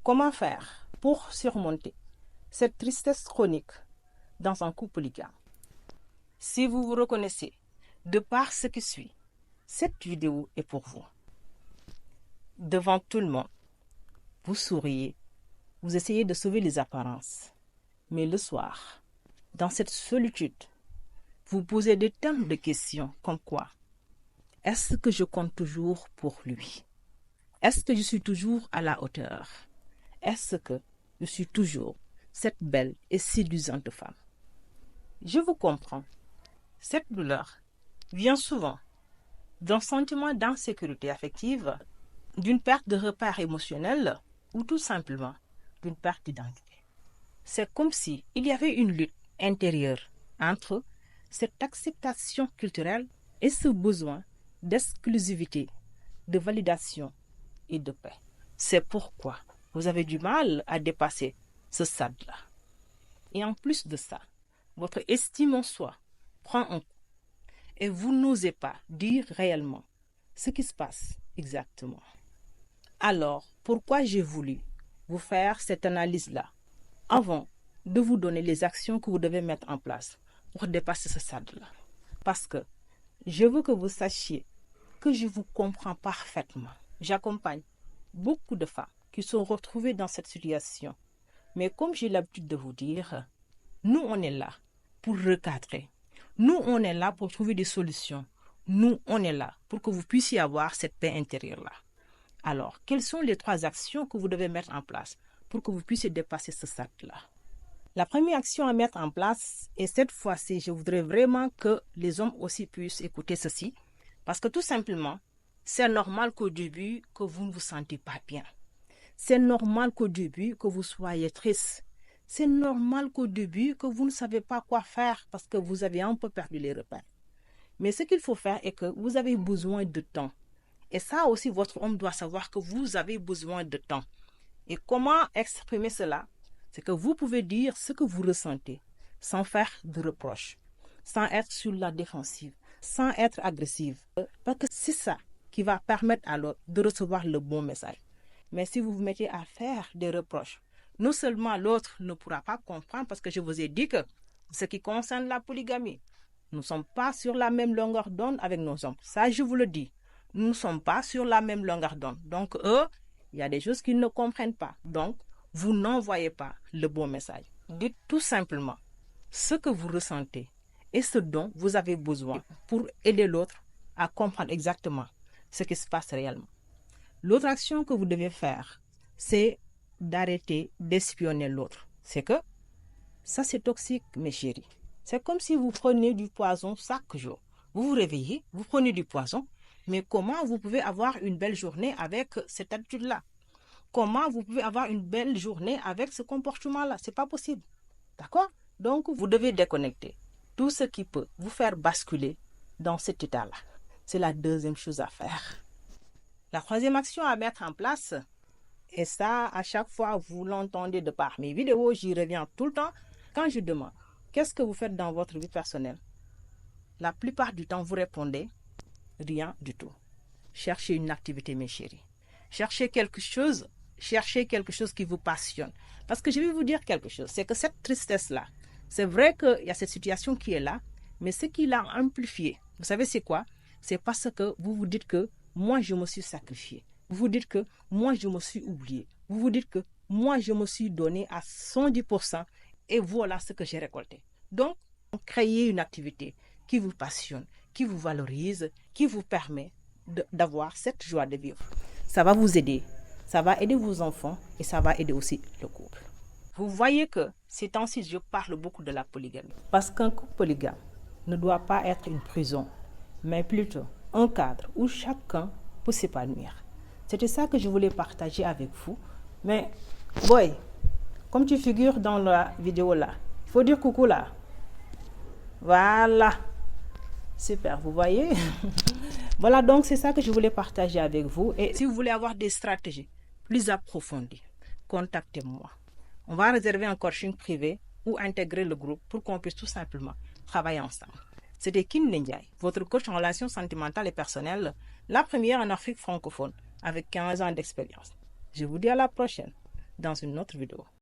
Comment faire pour surmonter cette tristesse chronique dans un couple polygame? Si vous vous reconnaissez de par ce qui suit, cette vidéo est pour vous. Devant tout le monde, vous souriez, vous essayez de sauver les apparences. Mais le soir, dans cette solitude, vous posez des tonnes de questions comme quoi? Est-ce que je compte toujours pour lui? Est-ce que je suis toujours à la hauteur? Est-ce que je suis toujours cette belle et séduisante femme? Je vous comprends. Cette douleur vient souvent d'un sentiment d'insécurité affective, d'une perte de repères émotionnels ou tout simplement d'une perte d'identité. C'est comme si il y avait une lutte intérieure entre cette acceptation culturelle et ce besoin d'exclusivité, de validation et de paix. C'est pourquoi vous avez du mal à dépasser ce stade-là. Et en plus de ça, votre estime en soi prend un coup et vous n'osez pas dire réellement ce qui se passe exactement. Alors, pourquoi j'ai voulu vous faire cette analyse-là avant de vous donner les actions que vous devez mettre en place pour dépasser ce stade-là? Parce que je veux que vous sachiez que je vous comprends parfaitement. J'accompagne beaucoup de femmes qui sont retrouvées dans cette situation. Mais comme j'ai l'habitude de vous dire, nous, on est là pour recadrer. Nous, on est là pour trouver des solutions. Nous, on est là pour que vous puissiez avoir cette paix intérieure-là. Alors, quelles sont les 3 actions que vous devez mettre en place pour que vous puissiez dépasser ce stade-là? La première action à mettre en place, et cette fois-ci, je voudrais vraiment que les hommes aussi puissent écouter ceci, parce que tout simplement, c'est normal qu'au début, que vous ne vous sentez pas bien. C'est normal qu'au début, que vous soyez triste. C'est normal qu'au début, que vous ne savez pas quoi faire parce que vous avez un peu perdu les repères. Mais ce qu'il faut faire est que vous avez besoin de temps. Et ça aussi, votre homme doit savoir que vous avez besoin de temps. Et comment exprimer cela? C'est que vous pouvez dire ce que vous ressentez sans faire de reproches, sans être sur la défensive, sans être agressive. Parce que c'est ça qui va permettre à l'autre de recevoir le bon message. Mais si vous vous mettez à faire des reproches, non seulement l'autre ne pourra pas comprendre, parce que je vous ai dit que ce qui concerne la polygamie, nous ne sommes pas sur la même longueur d'onde avec nos hommes. Ça, je vous le dis. Nous ne sommes pas sur la même longueur d'onde. Donc, eux, il y a des choses qu'ils ne comprennent pas. Donc, vous n'envoyez pas le bon message. Dites tout simplement ce que vous ressentez et ce dont vous avez besoin pour aider l'autre à comprendre exactement ce qui se passe réellement. L'autre action que vous devez faire, c'est d'arrêter d'espionner l'autre. C'est que ça, c'est toxique, mes chéris. C'est comme si vous prenez du poison chaque jour. Vous vous réveillez, vous prenez du poison, mais comment vous pouvez avoir une belle journée avec cette attitude-là? Comment vous pouvez avoir une belle journée avec ce comportement-là? C'est pas possible. D'accord? Donc, vous devez déconnecter tout ce qui peut vous faire basculer dans cet état-là. C'est la deuxième chose à faire. La troisième action à mettre en place, et ça, à chaque fois, vous l'entendez de par mes vidéos, j'y reviens tout le temps. Quand je demande, qu'est-ce que vous faites dans votre vie personnelle? La plupart du temps, vous répondez, rien du tout. Cherchez une activité, mes chéris. Cherchez quelque chose qui vous passionne. Parce que je vais vous dire quelque chose, c'est que cette tristesse-là, c'est vrai qu'il y a cette situation qui est là, mais ce qui l'a amplifiée, vous savez c'est quoi? C'est parce que vous vous dites que moi je me suis sacrifié. Vous vous dites que moi je me suis oublié. Vous vous dites que moi je me suis donné à 110% et voilà ce que j'ai récolté. Donc, créez une activité qui vous passionne, qui vous valorise, qui vous permet d'avoir cette joie de vivre. Ça va vous aider. Ça va aider vos enfants et ça va aider aussi le couple. Vous voyez que ces temps-ci, je parle beaucoup de la polygamie. Parce qu'un couple polygame ne doit pas être une prison, mais plutôt un cadre où chacun peut s'épanouir. C'était ça que je voulais partager avec vous. Mais, boy, comme tu figures dans la vidéo là, il faut dire coucou là. Voilà. Super, vous voyez? Voilà, donc c'est ça que je voulais partager avec vous. Et si vous voulez avoir des stratégies plus approfondies, contactez-moi. On va réserver un coaching privé ou intégrer le groupe pour qu'on puisse tout simplement travailler ensemble. C'était Kim Ndiaye, votre coach en relations sentimentales et personnelles, la première en Afrique francophone, avec 15 ans d'expérience. Je vous dis à la prochaine. dans une autre vidéo.